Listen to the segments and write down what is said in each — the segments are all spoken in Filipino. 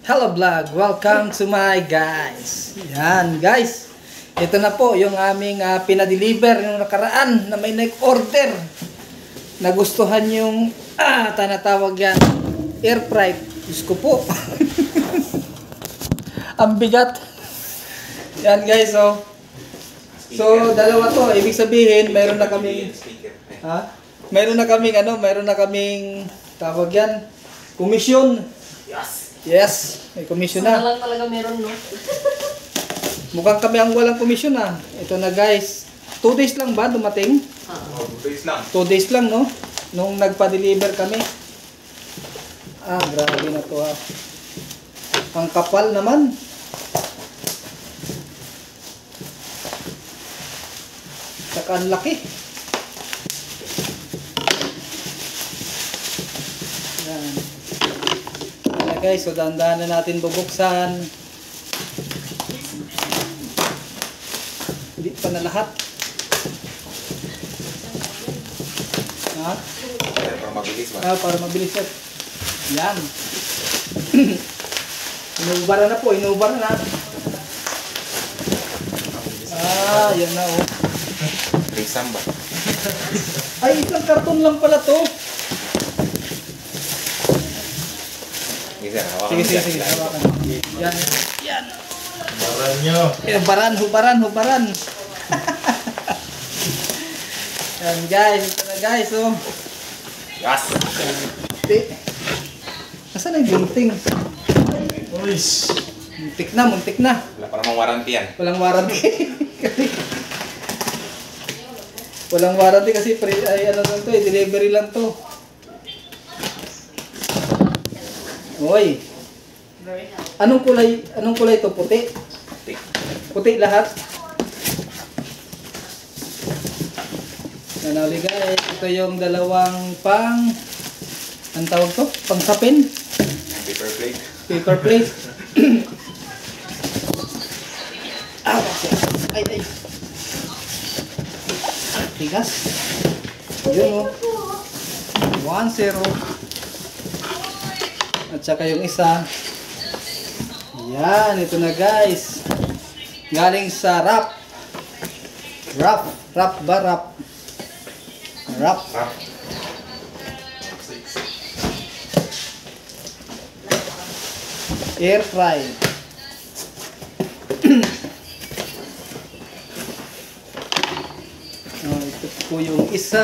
Hello vlog, welcome to my guys. Yan guys, ito na po yung aming pinadeliver yung nakaraan na may nag-order. Nagustuhan yung tanatawag yan, air fry. Diyos ko po. Ang bigat. Yan guys, so dalawa to, ibig sabihin mayroon na kaming mayroon na kaming tawag yan, komisyon. Yes, may komisyon na. Lang talaga meron, no? Mukhang kami ang walang komisyon na. Ito na guys. 2 days lang ba dumating? 2 days lang. 2 days lang, no? Nung nagpa-deliver kami. Grabe na to ha. Ang kapal naman. Saka ang laki. Yan. Guys, so dahan-dahan na natin bubuksan. Hindi pa na lahat. Para mabilis ba? Para mabilis yan. Yan. Inuubara na po, inuubara na. Yan na oh. Trisam ba? Ay, isang karton lang pala to. Sige. Hawakan. Yan. Baran nyo. Hubaran. Yan guys. Ito na guys. Oh. Yes! Nasaan ang gunting? Uys. Muntik na. Wala pa namang warranty yan. Walang warranty. Walang warranty kasi delivery lang to. Oy. Anong kulay to? Puti? Puti lahat? Nanawali guys, ito yung dalawang ang tawag to? Pang sapin? Paper plate. Ay. Tigas. Yun o. 1-0. At saka yung isa. Yan, ito na guys. Galing sa Rap. Air fry. Ito po yung isa.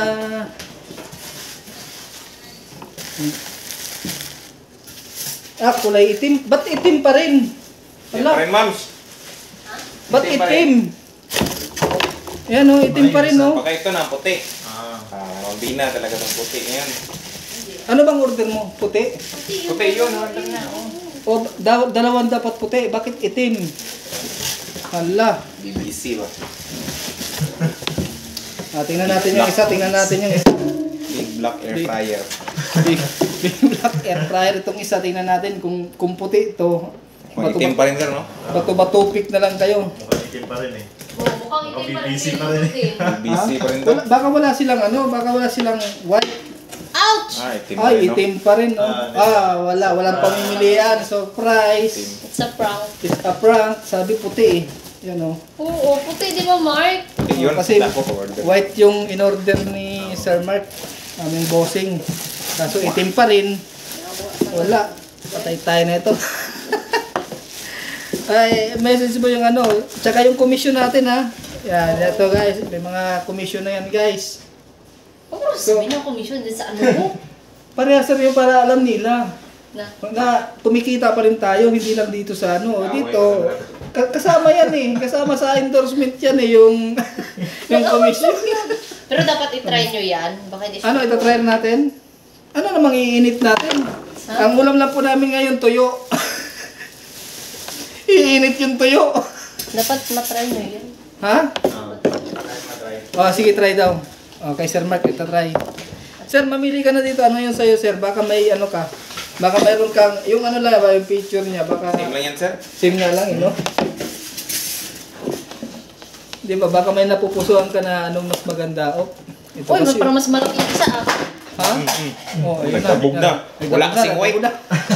Kulay itim. Ba't itim pa rin? Wala. Itim pa rin, ma'ams. Ba't itim? Yan o, itim pa rin o. Baka ito na, puti. Mambina talaga ng puti. Ayan. Ano bang order mo? Puti? Puti yun, order na. O, dalawang dapat puti. Bakit itim? Hala. BBC ba? Tingnan natin yung isa. Big black air fryer. Big black air fryer. Itong isa, tingnan natin kung puti ito. Itim pa rin sir, no? Bato-bato-pick na lang kayo. Mukhang itim pa rin eh. Mukhang itim pa rin. BBC pa rin eh. BBC pa rin to. Baka wala silang white. Ouch! Itim pa rin, no? Itim pa rin, no? Walang pamimilian. Surprise. It's a prank. It's a prank. Sabi puti eh. Yan o. Oo, puti di ba, Mark? Puti yun, Kasi ako order. white yung in-order ni Sir Mark. Aming bossing. Kaso itim pa rin. Wala. Patay tayo na ito. Ay, message mo yung tsaka yung commission natin ha. Yan, ito guys. May mga commission na yan guys. Huwag mo sabihin ang commission din sa mo. Parehas rin yung para alam nila. Na Tumikita pa rin tayo, hindi lang dito sa dito. Kasama yan eh. Kasama sa endorsement yan eh, yung commission. Pero dapat itry nyo yan. Baka hindi siya. Ito-try natin? Ano namang iinit natin? Ang ulam lang po namin ngayon, tuyo. Iinit yung tuyo. Dapat matry nyo yan. Ha? Sige, try daw. Okay, Sir Mark, ito try. Sir, mamili ka na dito. Ano yun sa'yo, sir? Baka may ka. Baka mayroon kang, yung lang ba, yung picture niya. Baka, Same lang yan, sir? Same nga lang, Di ba, baka may napupusuan ka na anong mas maganda. Ito Uy, kasi, parang mas malaki yung isa Ha? Oh, ayun Nagdabog na. Wala kasing white.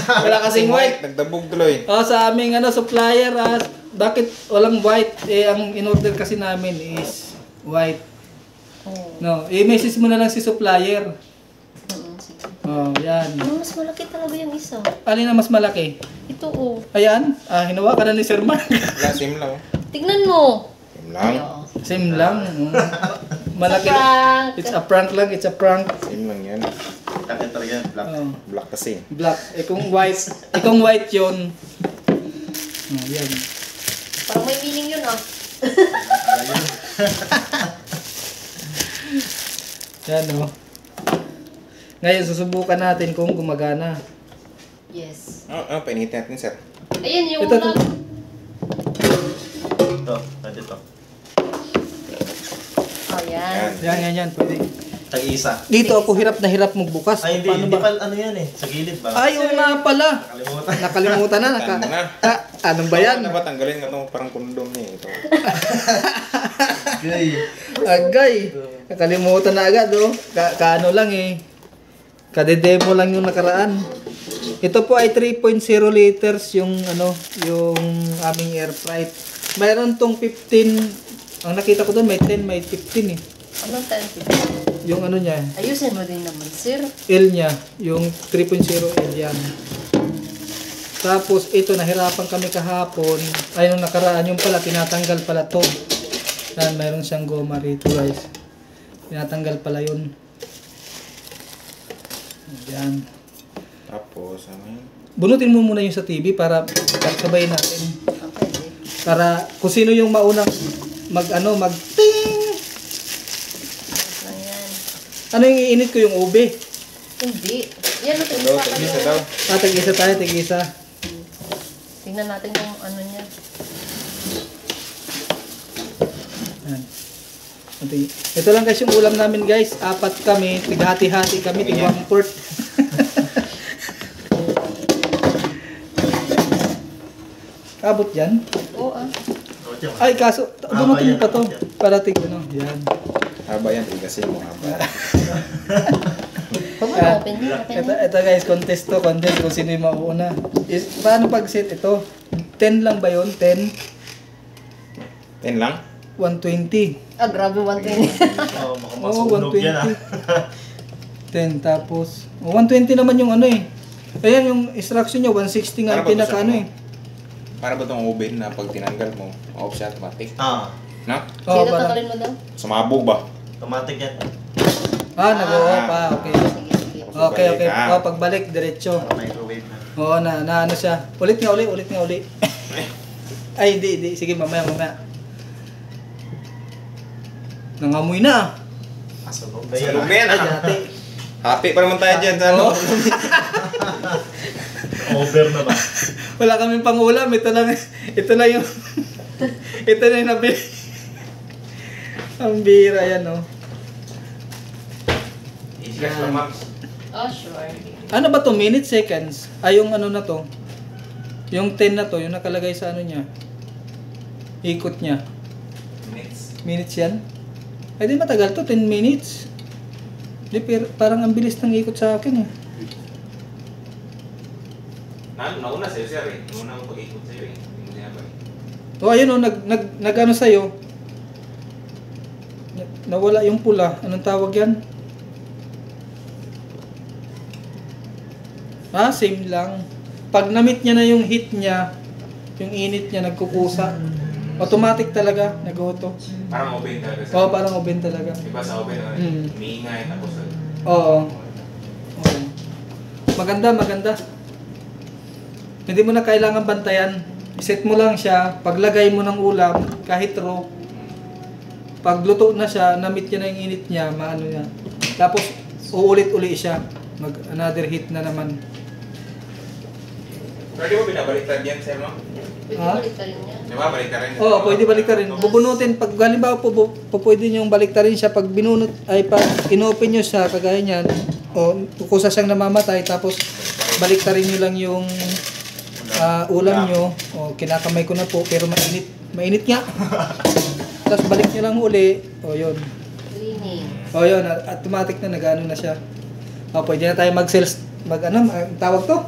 Wala kasing white. Nagdabog tuloy. Oh, sa aming supplier, bakit walang white? Ang in-order kasi namin is white. Oh. No, i-message mo na lang si supplier. Sige. Oh, yan. Mas malaki talaga yung isa. Alin na mas malaki? Ito oh. Ayan, hinawa ka na ni Sir Mark. Wala, same lang. Tignan mo. Same lang. Same lang. Malaki. Prank. It's a prank lang, it's a prank. Same lang yan. Bakit talaga yan? Black. Oh, Black kasi. black. Kung white yun. Oh, yan. Parang may meaning yun ah. Yan oh. Ngayon, susubukan natin kung gumagana. Yes. Painitin natin, sir. Ayan yung Ito, ulam. Ito. Pwede ito. Oh, yan. Yan. Pwede. Tag-isa. Dito ako hirap na hirap magbukas. Ay, hindi. Paano Hindi ba? pa ano yan eh. Sa gilid ba? Ay, oo nga pala. Nakalimutan. Nakalimutan na. Tanda na. Anong ba yan? Ano ba tanggalin nga itong parang kondom niya ito? Gay. Agay. Nakalimutan na agad oh. Kaano lang eh. Kadedemo lang yung nakaraan. Ito po ay 3.0 liters yung yung aming air freight. Mayroon tong 15. Ang nakita ko doon may 10, may 15 eh. Anong time? Yung niya, Ayusin mo din naman, sir. L niya, yung 3.0 L yan. Tapos ito nahirapan kami kahapon. Ay nung nakaraan yung pala tinatanggal pala to. Yan, mayroon siyang goma rito guys. Tinatanggal pala yun. Yan. Tapos, ano yun? Bunutin mo muna yung sa TV para sabayin natin. Okay. Para kung sino yung maunang mag ting. Ayan. Ano yung iinit ko yung ube? Hindi. Yan ito. Daw, tag-isa daw. Tig-isa tayo, tig-isa. Tingnan natin kung ano niya. Yan. Ito lang guys yung ulam namin guys. 4 kami, tighati-hati kami, tig-1/4. Abot yan? Oo ah. Ay, kaso, bunutin mo pa to. Para yan. Haba yan, tigasin mo haba. Huwag mo Ah, open din. Open Ito guys, contest kung sino yung mauuna. Paano pag-set ito? 10 lang ba yun? 10? 10 lang? 120. Ah, grabe 120. Oo, baka masunog yan ah. 10 tapos 120 naman yung eh. Ayan yung instruction niya 160 nga Para yung ba pinaka gusto mo? eh. Para ba itong oven na pag tinanggal mo, off siya automatic? Ah, Na? Oo, Sige, parang- tatanggalin mo daw. Sumabog ba? automatic yan. nag-o-off pa. Okay. Sige, sige. Okay. Balik, ah. Pagbalik diretso. Para microwave na. Oo, na ano siya. Ulit nga uli. Ay, hindi. Sige, mamaya. Nangamoy na. Masunog na Sa yan. loob na yan, Ay, ah. dati. Happy pa naman tayo dyan sa Oo. Over na ba? Wala kaming pangulam. Ito lang yung ito na yung nabili. Ang bira yan, oh. Easy guys lang, ma'am. Oh, sure. Ano ba to? Minutes, seconds? Ay, yung na to. Yung 10 na to, yung nakalagay sa niya. Ikot niya. Minutes. Minutes yan? Ay, di matagal to. 10 minutes. Di, parang ang bilis ng ikot sa akin, eh. Nauna sa'yo, sir eh. Nauna mo pag-ikot sa'yo eh. Hindi mo niya ba eh. O, ayun, oh. Nag-ano sa'yo. Nawala yung pula. Anong tawag yan? Same lang. Pag na-meet niya na yung heat niya, yung init niya, nagkukusa. Automatic talaga, nag-auto. Parang oven talaga sir. Oo, parang oven talaga. Diba sa oven na umiingay tapos Oo. Maganda. Hindi mo na kailangan bantayan. Iset mo lang siya, paglagay mo ng ulam, kahit raw, pagluto na siya, na-meet niya na yung init niya, maano niya. Tapos, uulit-uli siya. Another heat na naman. Pero di ba binabaliktad yan, sir, no? Pwede Ha? balik ka rin niya. Di ba baliktarin? Oo, pwede baliktarin. Bubunutin, pag halimbawa po pwede niyong baliktarin siya, pag binunot, ay pag inopen niyo siya, kagaya niyan, o kusa siyang namamatay, tapos baliktarin niyo lang yung ulam niyo, o kinakamay ko na po, pero mainit nga. Tapos balik niyo lang uli, o yun. Cleaning. O yun, automatic na nag-ano na siya. Pwede na tayo mag-sales, ang tawag to?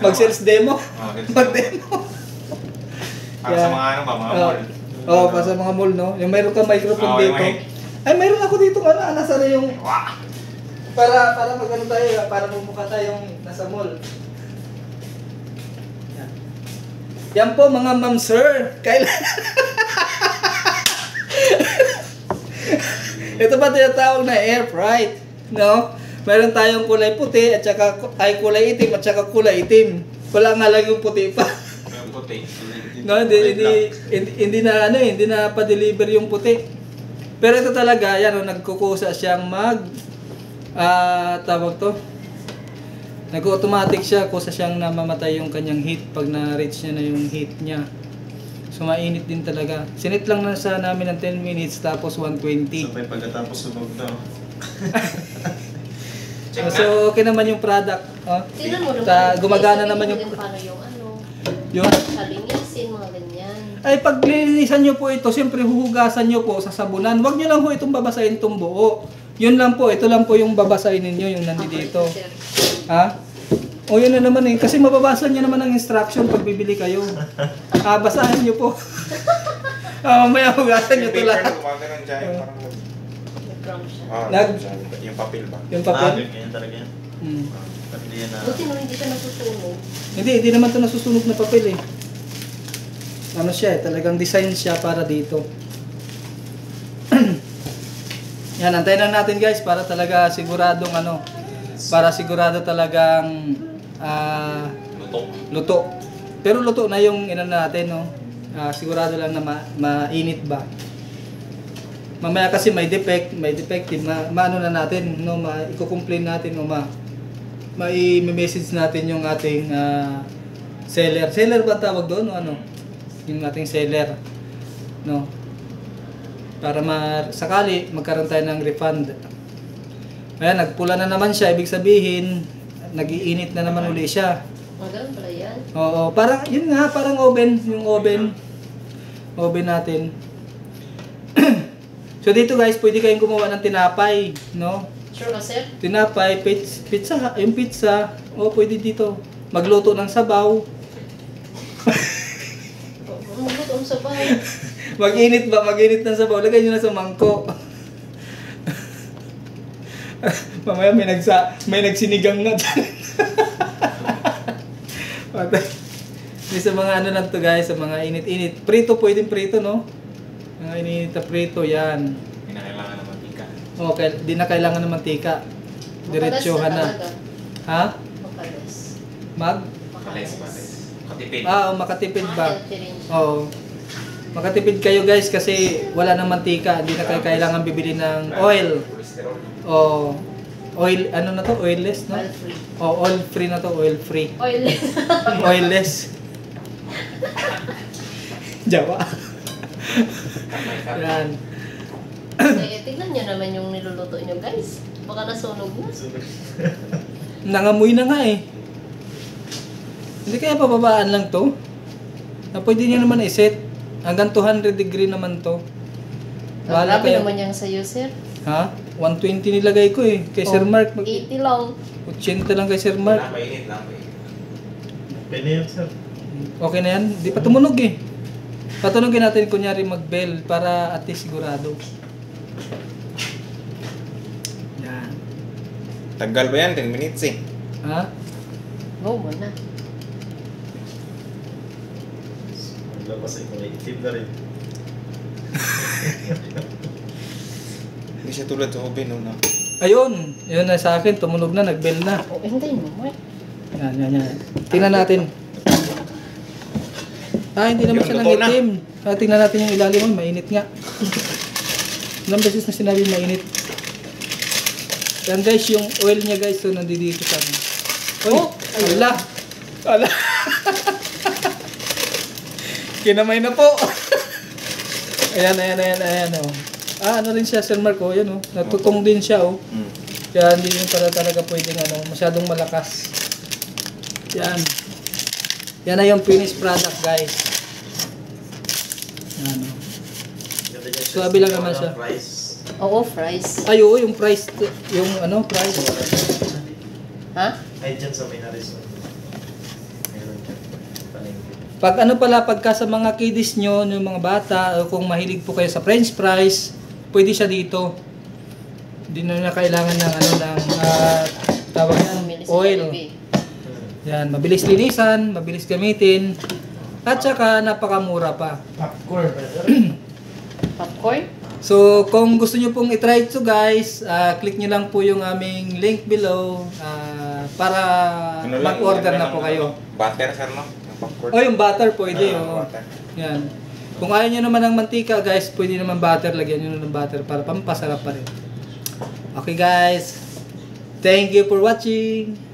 Mag-sales demo. Mag-demo. Para sa mga ano ba, mga mall. Para sa mga mall, no? Yung mayroon kang microphone Oo, yung dito. Ay, mayroon ako dito, nasa na yung... Wah! Para magano tayo, para mumukha tayong nasa mall. Yan po mga ma'am sir. Ito pa tinatawag na air fright, no? Meron tayong kulay puti at saka kulay itim at saka kulay itim. Wala nga lang yung puti pa. Yung puti. No, hindi na pa-deliver yung puti. Pero ito talaga, yan nagkukusa siyang tawag to. Nag-automatic siya, kusa siyang namamatay yung kanyang heat pag na-reach niya na yung heat niya. So mainit din talaga. Sinit lang na sa namin ng 10 minutes tapos 120. Sabay pagkatapos sunog na. So okay naman yung product. Tingnan mo naman. Gumagana naman yung... Paano yung Yung... Kalinisin, mga ganyan. Ay, pag linisan nyo po ito, siyempre huhugasan nyo po sa sabunan. Huwag nyo lang po itong babasahin itong buo. Yun lang po, ito lang po yung babasahin ninyo, yung nandito. Ha? O yun na naman eh, kasi mababasa nyo naman ang instruction pag bibili kayo. Basahin nyo po. Mamaya hugasan nyo ito lahat. Gumagano'n dyan, yung parang... Nag-cram siya. Yung papel ba? Yung papel? Ganyan talaga yan. Papel yan na. Buti mo hindi siya nasusunog. Hindi naman ito nasusunog na papel eh. Ano siya eh, talagang design siya para dito. Yan, antayin lang natin guys para talaga siguradong para sigurado talagang luto. Pero luto na yung natin, no? Sigurado lang na mainit ba. Mamaya kasi may defective, maano na natin, no? Iko-complain natin, no? Mai-message natin yung ating seller. Seller ba tawag doon, no? Yung ating seller, no? Para sakali magkaroon tayo ng refund. Ayan, nagpula na naman siya, ibig sabihin nag-iinit na naman uli siya. Ganun pala yan. Oo, parang yun nga, parang oven, yung oven natin. So dito guys, pwede kayong gumawa ng tinapay, no? Sure ka, sir? Tinapay, pizza, yung pizza, pwede dito. Magluto ng sabaw. Magluto ang sabaw. Mag-init ng sabaw, lagay nyo na sa mangko. Mamaya may nagsinigang na dyan. May sa mga lang to guys, sa mga init-init. Prito, pwedeng prito, no? Mga init na prito, yan. Hindi na kailangan ng mantika. Okay, di na kailangan ng mantika. Diretsuhan na. Ha? Makalas. Makalis. Katipid. Makatipid ba? Healthy rin siya. Oo. Makatipid kayo guys kasi wala nang mantika. Hindi na kayo kailangan bibili ng oil. Cholesterol. Oil, ano na to? Oilless, no? Oil free. Oil free na to, oil free. Oilless. Oilless. Jawa. Yan. Tignan nyo naman yung niluluto nyo, guys. Baka nasunog na. Nangamoy na nga eh. Hindi kaya pababaan lang to? Pwede nyo naman iset. Hanggang 200 degree naman to. Bahala Grabe kayo. naman yung sa'yo, sir. Ha? 120 nilagay ko eh. Kay Sir Mark. 80 lang. 80 lang kay Sir Mark. Napainit. Pwede yan, sir. Okay na yan. Di pa tumunog eh. Patunogin natin kunyari mag-bell para at least sigurado. Yan. Tagal ba yan? 10 minutes eh. Ha? Go mo na. Maglabas ay kulay itim na rin. Hindi siya tulad sa oven, no? Ayun. Yun na sa akin. Tumunog na. Nag-bell na. Hintayin mo, Mark. Yan. Tingnan natin. Hindi naman siya Yung luto nangitim. Tingnan natin yung ilalim. Mainit nga. Ilang beses na sinabi mainit. Yan guys, yung oil niya guys. So, nandito sa amin. Ala! Kinamay na po. Ayan. Oh. Ano rin siya, Sir Marco. Ayan oh. Natutong din siya oh. Kaya hindi yung talaga pwedeng masyadong malakas. Yan. Yan na yung finished product guys. Yan oh. Suwabe lang naman siya. Rice. Oo, fries. Ay, oo, yung price, yung ano, price. Ha? Ay, dyan sa may Harrison. Meron dyan. Palengke. Pag ano pala, pagka sa mga kiddies nyo, yung mga bata, o kung mahilig po kayo sa french fries, pwede siya dito. Hindi na kailangan ng ano, ng tawag yan, Bumili si oil. Jollibee. Yan, mabilis linisan, mabilis gamitin, at saka napakamura pa. Popcorn. Popcorn? So, kung gusto nyo pong itry ito guys, click nyo lang po yung aming link below para Ano lang, mag-order yan na lang po ang kayo. Butter, sir, no? Yung popcorn. O, yung butter pwede. Oh. Butter. Yan. Kung ayaw nyo naman ng mantika guys, pwede naman butter, lagyan nyo ng butter para pampasarap pa rin. Okay guys, thank you for watching.